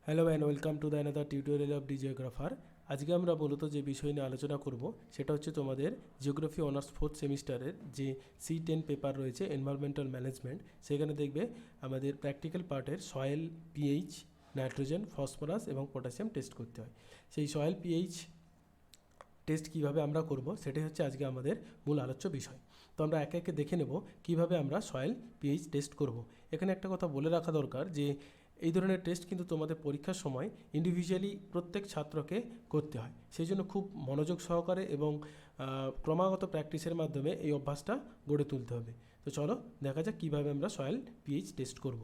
Hello and welcome to the another tutorial of D জিওগ্রাফার। আজকে আমরা মূলত যে বিষয় নিয়ে আলোচনা করব সেটা হচ্ছে তোমাদের জিওগ্রাফি অনার্স 4th সেমিস্টারের যে C10 পেপার রয়েছে এনভায়রনমেন্টাল ম্যানেজমেন্ট। সেখানে দেখবে আমাদের প্র্যাকটিক্যাল পার্টের সয়েল পিএইচ, নাইট্রোজেন, ফসফরাস এবং পটাশিয়াম টেস্ট করতে হয়। সেই সয়েল পিএইচ টেস্ট কিভাবে আমরা করব সেটাই হচ্ছে আজকে আমাদের মূল আলোচ্য বিষয়। তো আমরা একে একে দেখে নেব কিভাবে আমরা সয়েল পিএইচ টেস্ট করব। এখানে একটা কথা বলে রাখা দরকার যে এই ধরনের টেস্ট কিন্তু তোমাদের পরীক্ষার সময় ইন্ডিভিজুয়ালি প্রত্যেক ছাত্রকে করতে হয়। সেই জন্য খুব মনোযোগ সহকারে এবং ক্রমাগত প্র্যাকটিসের মাধ্যমে এই অভ্যাসটা গড়ে তুলতে হবে। তো চলো দেখা যাক কীভাবে আমরা সয়েল পিএইচ টেস্ট করব।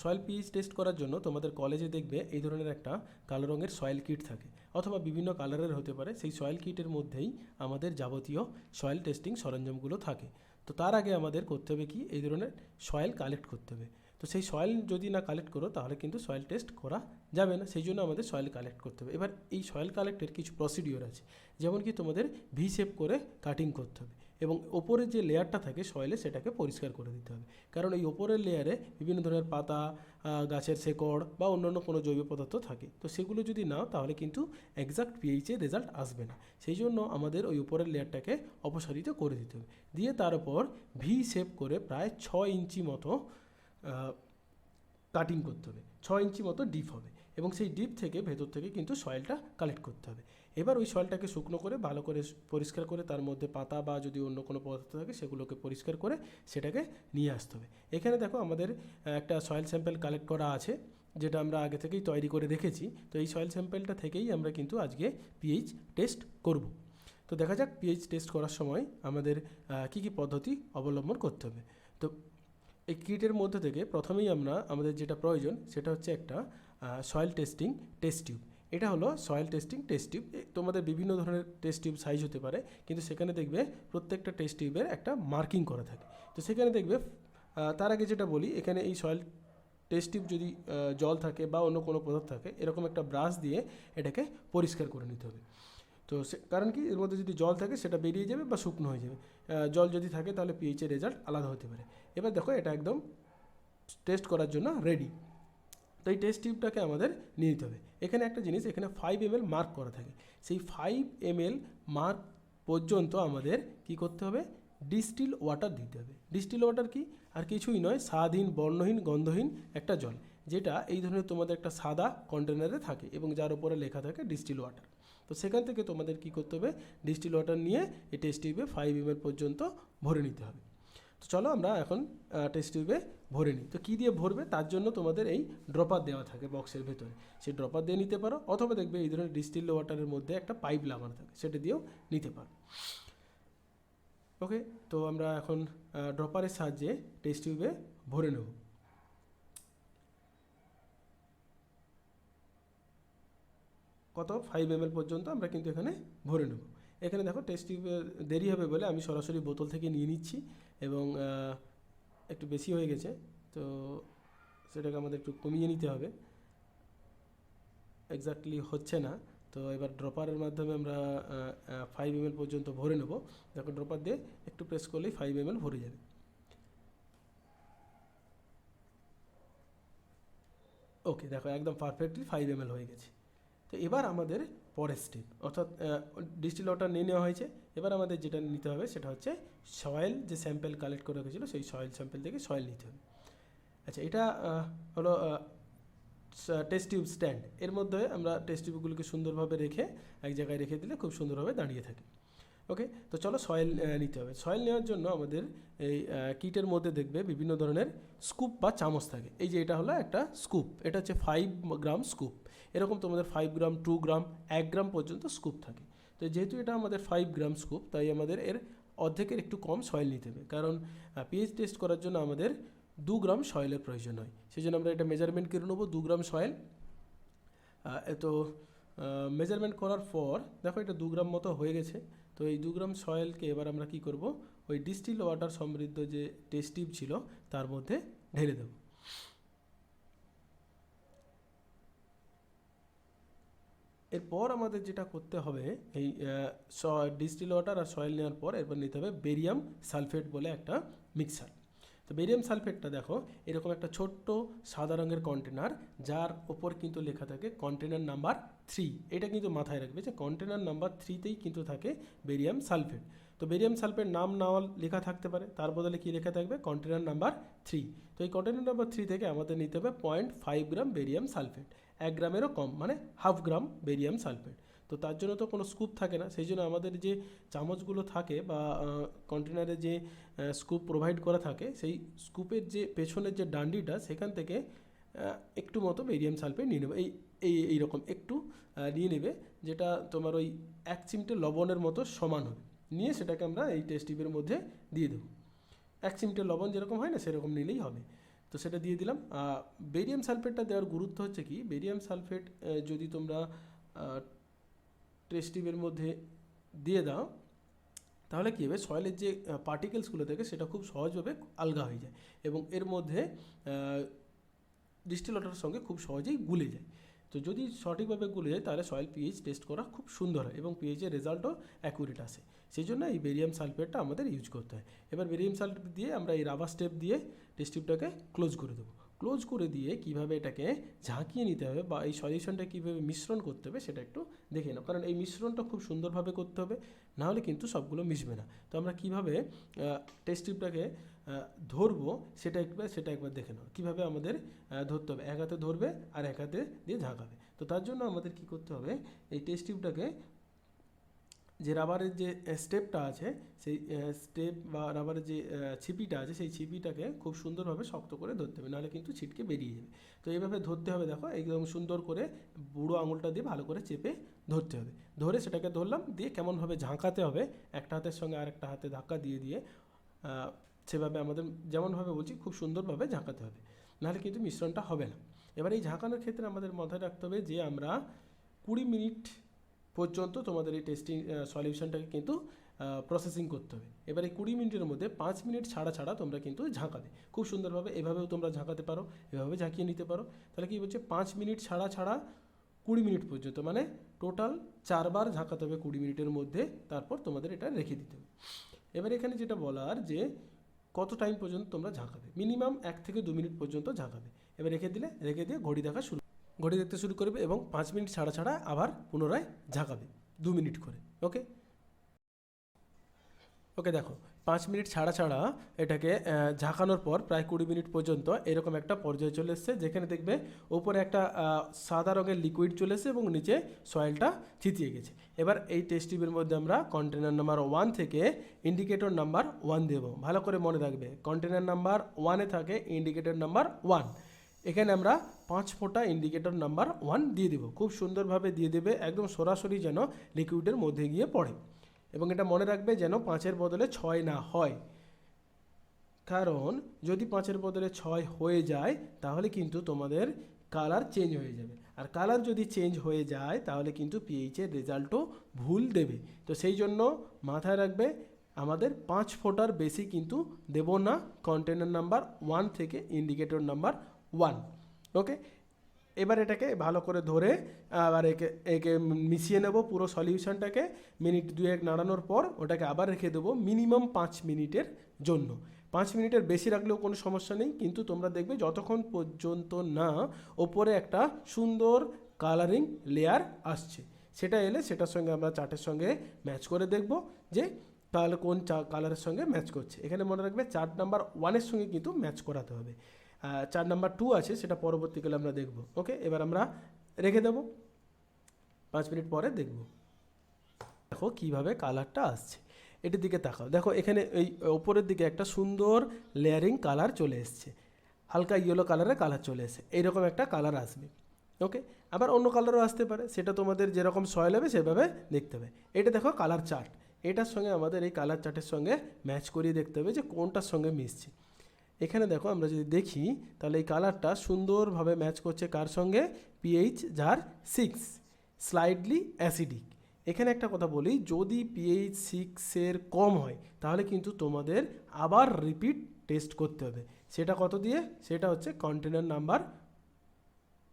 সয়েল পিএইচ টেস্ট করার জন্য তোমাদের কলেজে দেখবে এই ধরনের একটা কালো রঙের সয়েল কিট থাকে, অথবা বিভিন্ন কালারের হতে পারে। সেই সয়েল কিটের মধ্যেই আমাদের যাবতীয় সয়েল টেস্টিং সরঞ্জামগুলো থাকে। তো তার আগে আমাদের করতে হবে কি, এই ধরনের সয়েল কালেক্ট করতে হবে। তো সেই সয়েল যদি না কালেক্ট করো তাহলে কিন্তু সয়েল টেস্ট করা যাবে না। সেই জন্য আমাদের সয়েল কালেক্ট করতে হবে। এবার এই সয়েল কালেক্টের কিছু প্রসিডিওর আছে, যেমন কি তোমাদের ভি শেপ করে কাটিং করতে হবে এবং ওপরের যে লেয়ারটা থাকে সয়েলে সেটাকে পরিষ্কার করে দিতে হবে। কারণ এই ওপরের লেয়ারে বিভিন্ন ধরনের পাতা, গাছের শেকড় বা অন্যান্য কোনো জৈব পদার্থ থাকে। তো সেগুলো যদি নাও তাহলে কিন্তু এক্সাক্ট পিএইচের রেজাল্ট আসবে না। সেই জন্য আমাদের ওই উপরের লেয়ারটাকে অপসারিত করে দিতে হবে। দিয়ে তার উপর ভি শেপ করে প্রায় 6 ইঞ্চি মতো কাটিং করতে হবে। 6 ইঞ্চি মতো ডিপ হবে এবং সেই ডিপ থেকে ভেতর থেকে কিন্তু সয়েলটা কালেক্ট করতে হবে। এবার ওই সয়েলটাকে শুকনো করে ভালো করে পরিষ্কার করে তার মধ্যে পাতা বা যদি অন্য কোনো পদার্থ থাকে সেগুলোকে পরিষ্কার করে সেটাকে নিয়ে আসতে হবে। এখানে দেখো আমাদের একটা সয়েল স্যাম্পেল কালেক্ট করা আছে, যেটা আমরা আগে থেকেই তৈরি করে রেখেছি। তো এই সয়েল স্যাম্পেলটা থেকেই আমরা কিন্তু আজকে পিএইচ টেস্ট করব। তো দেখা যাক পিএইচ টেস্ট করার সময় আমাদের কী কী পদ্ধতি অবলম্বন করতে হবে। তো এই কিটের মধ্যে থেকে প্রথমেই আমাদের যেটা প্রয়োজন সেটা হচ্ছে একটা সয়েল টেস্টিং টেস্ট টিউব। এটা হলো সয়েল টেস্টিং টেস্ট টিউব। তোমাদের বিভিন্ন ধরনের টেস্ট টিউব সাইজ হতে পারে, কিন্তু সেখানে দেখবে প্রত্যেকটা টেস্ট টিউবের একটা মার্কিং করা থাকে। তো সেখানে দেখবে তার আগে যেটা বলি, এখানে এই সয়েল টেস্ট টিউব যদি জল থাকে বা অন্য কোনো পদার্থ থাকে, এরকম একটা ব্রাশ দিয়ে এটাকে পরিষ্কার করে নিতে হবে। তো কারণ কি, এর মধ্যে যদি জল থাকে সেটা বেরিয়ে যাবে বা শুকনো হয়ে যাবে। জল যদি থাকে তাহলে পিএইচের রেজাল্ট আলাদা হতে পারে। এবার দেখো এটা একদম টেস্ট করার জন্য রেডি। তো এই টেস্ট টিউবটাকে আমাদের নিয়ে নিতে হবে। এখানে একটা জিনিস, এখানে 5 ml মার্ক করা থাকে। সেই 5 ml মার্ক পর্যন্ত আমাদের কি করতে হবে, ডিস্টিল ওয়াটার দিতে হবে। ডিস্টিল ওয়াটার কি, আর কিছুই নয়, স্বাদহীন, বর্ণহীন, গন্ধহীন একটা জল, যেটা এই ধরনের তোমাদের একটা সাদা কন্টেনারে থাকে এবং যার উপরে লেখা থাকে ডিস্টিল ওয়াটার। তো সেখান থেকে তোমাদের কি করতে হবে, ডিস্টিল ওয়াটার নিয়ে এই টেস্ট টিউবে 5 ml পর্যন্ত ভরে নিতে হবে। তো চলো আমরা এখন টেস্ট টিউবে ভরে নিই। তো কী দিয়ে ভরবে, তার জন্য তোমাদের এই ড্রপার দেওয়া থাকে বক্সের ভেতরে। সেই ড্রপার দিয়ে নিতে পারো, অথবা দেখবে এই ধরনের ডিস্টিল ওয়াটারের মধ্যে একটা পাইপ লাগানো থাকে, সেটা দিয়েও নিতে পারো। ওকে, তো আমরা এখন ড্রপারের সাহায্যে টেস্ট টিউবে ভরে নেব। কত, 5 ml পর্যন্ত আমরা কিন্তু এখানে ভরে নেব। এখানে দেখো টেস্ট টিউবে দেরি হবে বলে আমি সরাসরি বোতল থেকে নিয়ে নিচ্ছি এবং একটু বেশি হয়ে গেছে, তো সেটাকে আমাদের একটু কমিয়ে নিতে হবে। এক্স্যাক্টলি হচ্ছে না, তো এবার ড্রপারের মাধ্যমে আমরা 5 ml পর্যন্ত ভরে নেব। দেখো ড্রপার দিয়ে একটু প্রেস করলেই 5 ml ভরে যাবে। ওকে, দেখো একদম পারফেক্টলি 5 ml হয়ে গেছে। তো এবার আমাদের পরের স্টেপ, অর্থাৎ ডিস্টিল ওয়াটার নিয়ে নেওয়া হয়েছে। এবার আমাদের যেটা নিতে হবে সেটা হচ্ছে সয়েল, যে স্যাম্পেল কালেক্ট করে রেখেছিলো সেই সয়েল স্যাম্পেল থেকে সয়েল নিতে হবে। আচ্ছা, এটা হলো টেস্ট টিউব স্ট্যান্ড। এর মধ্যে আমরা টেস্ট টিউবগুলোকে সুন্দরভাবে রেখে এক জায়গায় রেখে দিলে খুব সুন্দরভাবে দাঁড়িয়ে থাকে। ওকে, তো চলো সয়েল নিতে হবে। সয়েল নেওয়ার জন্য আমাদের এই কিটের মধ্যে দেখবে বিভিন্ন ধরনের স্কুপ বা চামচ থাকে। এই যে এটা হলো একটা স্কুপ, এটা হচ্ছে 5 গ্রাম স্কুপ। এরকম তোমাদের 5 গ্রাম, 2 গ্রাম, 1 গ্রাম পর্যন্ত স্কুপ থাকে। তো যেহেতু এটা আমাদের 5 গ্রাম স্কুপ, তাই আমাদের এর অর্ধেকের একটু কম সয়েল নিতে হবে, কারণ পিএইচ টেস্ট করার জন্য আমাদের 2 গ্রাম সয়েলের প্রয়োজন হয়। সেই জন্য আমরা এটা মেজারমেন্ট করে নেবো, 2 গ্রাম সয়েল। তো মেজারমেন্ট করার পর দেখো এটা 2 গ্রাম মতো হয়ে গেছে। তো এই 2 গ্রাম সয়েলকে এবার আমরা কি করব, ওই ডিস্টিল ওয়াটার সমৃদ্ধ যে টেস্ট টিউব ছিল তার মধ্যে ঢেলে দেব। এরপর আমাদের যেটা করতে হবে, এই ডিস্টিল ওয়াটার আর সয়েল নেওয়ার পর এরপর নিতে হবে বেরিয়াম সালফেট বলে একটা মিক্সার। তো বেরিয়াম সালফেটটা দেখো এরকম একটা ছোট্ট সাদা রঙের কন্টেনার, যার ওপর কিন্তু লেখা থাকে কন্টেনার নাম্বার 3। এটা কিন্তু মাথায় রাখবে যে কন্টেনার নাম্বার 3তেই কিন্তু থাকে বেরিয়াম সালফেট। তো বেরিয়াম সালফেট নাম নাও লেখা থাকতে পারে, তার বদলে কী লেখা থাকবে কন্টেনার নাম্বার 3। তো এই কন্টেনার নাম্বার 3 থেকে আমাদের নিতে হবে 0.5 গ্রাম বেরিয়াম সালফেট, 1 গ্রামেরও কম, মানে হাফ গ্রাম বেরিয়াম সালফেট। তো তার জন্য তো কোনো স্কুপ থাকে না, সেই জন্য আমাদের যে চামচগুলো থাকে বা কন্টেনারে যে স্কুপ প্রোভাইড করা থাকে, সেই স্কুপের যে পেছনের যে ডান্ডিটা সেখান থেকে একটু মতো বেরিয়াম সালফেট নিয়ে নেবে, এইরকম একটু নিয়ে নেবে, যেটা তোমার ওই 1 চিমটে লবণের মতো সমান হবে। নিয়ে সেটাকে আমরা এই টেস্ট টিউবের মধ্যে দিয়ে দেবো। 1 চিমটে লবণ যেরকম হয় না সেরকম নিলেই হবে। তো সেটা দিয়ে দিলাম। বেরিয়াম সালফেটটা দেওয়ার গুরুত্ব হচ্ছে কি, বেরিয়াম সালফেট যদি তোমরা টেস্ট টিউবের মধ্যে দিয়ে দাও তাহলে কী হবে, সয়েলের যে পার্টিকেলসগুলো থাকে সেটা খুব সহজভাবে আলগা হয়ে যায় এবং এর মধ্যে ডিস্টিল ওয়াটারের সঙ্গে খুব সহজেই গুলে যায়। তো যদি সঠিকভাবে গুলে যায় তাহলে সয়েল পিএইচ টেস্ট করা খুব সুন্দর হয় এবং পিএইচের রেজাল্টও অ্যাকুরেট আসে। সেই জন্য এই বেরিয়াম সালফেটটা আমাদের ইউজ করতে হয়। এবার বেরিয়াম সালফেট দিয়ে আমরা এই রাবার স্টেপ দিয়ে টেস্ট টিউবটাকে ক্লোজ করে দেবো। ক্লোজ করে দিয়ে কিভাবে এটাকে ঝাঁকিয়ে নিতে হবে বা এই সলিউশনটা কীভাবে মিশ্রণ করতে হবে সেটা একটু দেখে নাও, কারণ এই মিশ্রণটা খুব সুন্দরভাবে করতে হবে, নাহলে কিন্তু সবগুলো মিশবে না। তো আমরা কীভাবে টেস্ট টিউবটাকে ধরবো সেটা একবার দেখে নাও, কীভাবে আমাদের ধরতে হবে। এক হাতে ধরবে আর এক হাতে দিয়ে ঝাঁকাবে। তো তার জন্য আমাদের কি করতে হবে, এই টেস্ট টিউবটাকে যে রাবারের যে স্টেপটা আছে সেই স্টেপ বা রাবারের যে ছিপিটা আছে সেই ছিপিটাকে খুব সুন্দরভাবে শক্ত করে ধরতে হবে, নাহলে কিন্তু ছিটকে বেরিয়ে যাবে। তো এইভাবে ধরতে হবে, দেখো একদম সুন্দর করে বুড়ো আঙুলটা দিয়ে ভালো করে চেপে ধরতে হবে। ধরে সেটাকে ধরলাম, দিয়ে কেমনভাবে ঝাঁকাতে হবে, একটা হাতের সঙ্গে আরেকটা হাতে ধাক্কা দিয়ে দিয়ে সেভাবে আমাদের যেমনভাবে বলছি খুব সুন্দরভাবে ঝাঁকাতে হবে, নাহলে কিন্তু মিশ্রণটা হবে না। এবার এই ঝাঁকানোর ক্ষেত্রে আমাদের মাথায় রাখতে হবে যে আমরা 20 মিনিট পর্যন্ত তোমাদের এই টেস্টিং সলিউশনটাকে কিন্তু প্রসেসিং করতে হবে। এবার এই 20 মিনিটের মধ্যে 5 মিনিট ছাড়া ছাড়া তোমরা কিন্তু ঝাঁকাবে খুব সুন্দরভাবে। এভাবেও তোমরা ঝাঁকাতে পারো, এভাবে ঝাঁকিয়ে নিতে পারো। তাহলে কি বলছে, 5 মিনিট ছাড়া ছাড়া 20 মিনিট পর্যন্ত, মানে টোটাল 4 বার ঝাঁকাতে হবে 20 মিনিটের মধ্যে, তারপর তোমাদের এটা রেখে দিতে হবে। এবার এখানে যেটা বলার যে কত টাইম পর্যন্ত তোমরা ঝাঁকাবে, মিনিমাম 1 থেকে 2 মিনিট পর্যন্ত ঝাঁকাবে। এবার রেখে দিয়ে ঘড়ি দেখতে শুরু করবে এবং 5 মিনিট ছাড়া ছাড়া আবার পুনরায় ঝাঁকাবে 2 মিনিট করে। ওকে দেখো 5 মিনিট ছাড়া ছাড়া এটাকে ঝাঁকানোর পর প্রায় 20 মিনিট পর্যন্ত এরকম একটা পর্যায়ে চলে এসছে, যেখানে দেখবে ওপরে একটা সাদা রঙের লিকুইড চলে এসছে এবং নিচে সয়েলটা চিতিয়ে গেছে। এবার এই টেস্ট টিউবের মধ্যে আমরা কন্টেনার নাম্বার 1 থেকে ইন্ডিকেটর নাম্বার 1 দেবো। ভালো করে মনে রাখবে, কন্টেনার নাম্বার 1-এ থাকে ইন্ডিকেটর নাম্বার 1। এখানে আমরা 5 ফোঁটা ইন্ডিকেটর নাম্বার 1 দিয়ে দেবো, খুব সুন্দরভাবে দিয়ে দেবে, একদম সরাসরি যেন লিকুইডের মধ্যে গিয়ে পড়ে। এবং এটা মনে রাখবে যেন 5-এর বদলে 6 না হয়, কারণ যদি 5-এর বদলে 6 হয়ে যায় তাহলে কিন্তু তোমাদের কালার চেঞ্জ হয়ে যাবে, আর কালার যদি চেঞ্জ হয়ে যায় তাহলে কিন্তু পিএইচের রেজাল্টও ভুল দেবে। তো সেই জন্য মাথায় রাখবে আমাদের 5 ফোঁটার বেশি কিন্তু দেব না কন্টেনার নাম্বার 1 থেকে ইন্ডিকেটর নাম্বার 1। ওকে, এবার এটাকে ভালো করে ধরে আবার একে মিশিয়ে নেব পুরো সলিউশনটাকে। মিনিট 2-1 নাড়ানোর পর ওটাকে আবার রেখে দেবো মিনিমাম 5 মিনিটের জন্য। 5 মিনিটের বেশি রাখলেও কোনো সমস্যা নেই, কিন্তু তোমরা দেখবে যতক্ষণ পর্যন্ত না ওপরে একটা সুন্দর কালারিং লেয়ার আসছে, সেটা এলে সেটার সঙ্গে আমরা চার্টের সঙ্গে ম্যাচ করে দেখব যে তাহলে কোন কালারের সঙ্গে ম্যাচ করছে। এখানে মনে রাখবে চার্ট নাম্বার 1-এর সঙ্গে কিন্তু ম্যাচ করাতে হবে। 4 নাম্বার 2 আছে, সেটা পরবর্তীকালে আমরা দেখব। ওকে, এবার আমরা রেখে দেব, 5 মিনিট পরে দেখব। দেখো কিভাবে কালারটা আসছে, এটির দিকে তাকাও। দেখো এখানে এই ওপরের দিকে একটা সুন্দর লেয়ারিং কালার চলে এসছে, হালকা ইয়েলো কালারের কালার চলে এসে এইরকম একটা কালার আসবে। ওকে, আবার অন্য কালারও আসতে পারে, সেটা তোমাদের যেরকম সয়েল হবে সেভাবে দেখতে হবে। এটা দেখো কালার চার্ট, এটার সঙ্গে আমাদের এই কালার চার্টের সঙ্গে ম্যাচ করিয়ে দেখতে হবে যে কোনটার সঙ্গে মিশছে। এখানে দেখো আমরা যদি দেখি তাহলে এই কালারটা সুন্দরভাবে ম্যাচ করছে কার সঙ্গে, পিএইচ যার 6, স্লাইডলি অ্যাসিডিক। এখানে একটা কথা বলি, যদি পিএইচ 6-এর কম হয় তাহলে কিন্তু তোমাদের আবার রিপিট টেস্ট করতে হবে। সেটা কত দিয়ে, সেটা হচ্ছে কন্টেনার নাম্বার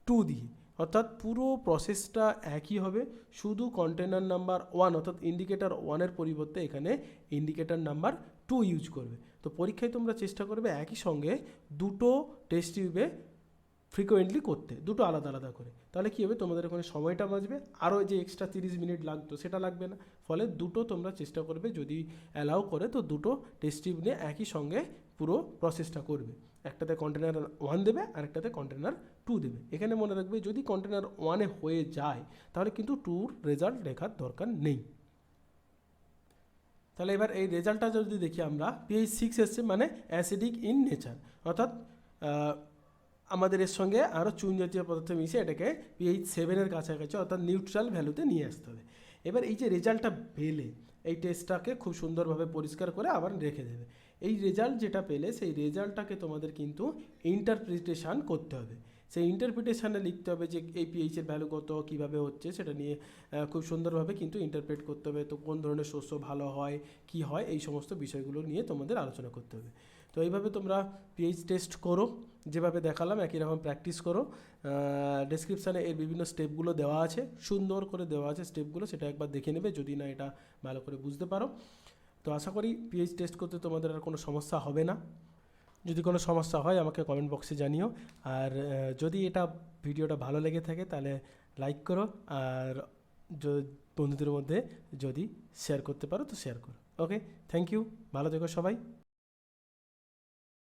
2 দিয়ে। অর্থাৎ পুরো প্রসেসটা একই হবে, শুধু কন্টেনার নাম্বার 1 অর্থাৎ ইন্ডিকেটর 1-এর পরিবর্তে এখানে ইন্ডিকেটর নাম্বার টু ইউজ করবে। তো পরীক্ষায় তোমরা চেষ্টা করবে একই সঙ্গে দুটো টেস্ট টিউবে ফ্রিকোয়েন্টলি করতে, দুটো আলাদা আলাদা করে। তাহলে কী হবে, তোমাদের ওখানে সময়টা বাঁচবে, আরও যে এক্সট্রা 30 মিনিট লাগতো সেটা লাগবে না। ফলে দুটো তোমরা চেষ্টা করবে, যদি অ্যালাউ করে তো দুটো টেস্ট টিউব নিয়ে একই সঙ্গে পুরো প্রসেসটা করবে। একটাতে কন্টেনার 1 দেবে আর একটাতে কন্টেনার 2 দেবে। এখানে মনে রাখবে, যদি কন্টেনার 1-এ হয়ে যায় তাহলে কিন্তু 2-র রেজাল্ট লেখার দরকার নেই। তাহলে এবার এই রেজাল্টটা যদি দেখি আমরা, pH 6 এসছে মানে অ্যাসিডিক ইন নেচার, অর্থাৎ আমাদের এর সঙ্গে আরও চুন জাতীয় পদার্থ মিশে এটাকে pH 7-এর কাছাকাছি অর্থাৎ নিউট্রাল ভ্যালুতে নিয়ে আসতে হবে। এবার এই যে রেজাল্টটা পেলে, এই টেস্টটাকে খুব সুন্দরভাবে পরিষ্কার করে আবার রেখে দেবে। এই রেজাল্ট যেটা পেলে সেই রেজাল্টটাকে তোমাদের কিন্তু ইন্টারপ্রিটেশান করতে হবে। সেই ইন্টারপ্রিটেশানে লিখতে হবে যে এই পিএইচের ভ্যালু কত, কীভাবে হচ্ছে সেটা নিয়ে খুব সুন্দরভাবে কিন্তু ইন্টারপ্রেট করতে হবে। তো কোন ধরনের শস্য ভালো হয়, কি হয়, এই সমস্ত বিষয়গুলো নিয়ে তোমাদের আলোচনা করতে হবে। তো এইভাবে তোমরা পিএইচ টেস্ট করো, যেভাবে দেখালাম একই রকম প্র্যাকটিস করো। ডেসক্রিপশানে এর বিভিন্ন স্টেপগুলো দেওয়া আছে, সুন্দর করে দেওয়া আছে স্টেপগুলো, সেটা একবার দেখে নেবে যদি না এটা ভালো করে বুঝতে পারো। তো আশা করি পিএইচ টেস্ট করতে তোমাদের আর কোনো সমস্যা হবে না। যদি কোনো সমস্যা হয় আমাকে কমেন্ট বক্সে জানিও। আর যদি এটা ভিডিওটা ভালো লেগে থাকে তাহলে লাইক করো, আর বন্ধুদের মধ্যে যদি শেয়ার করতে পারো তো শেয়ার করো। ওকে, থ্যাংক ইউ, ভালো থেকো সবাই।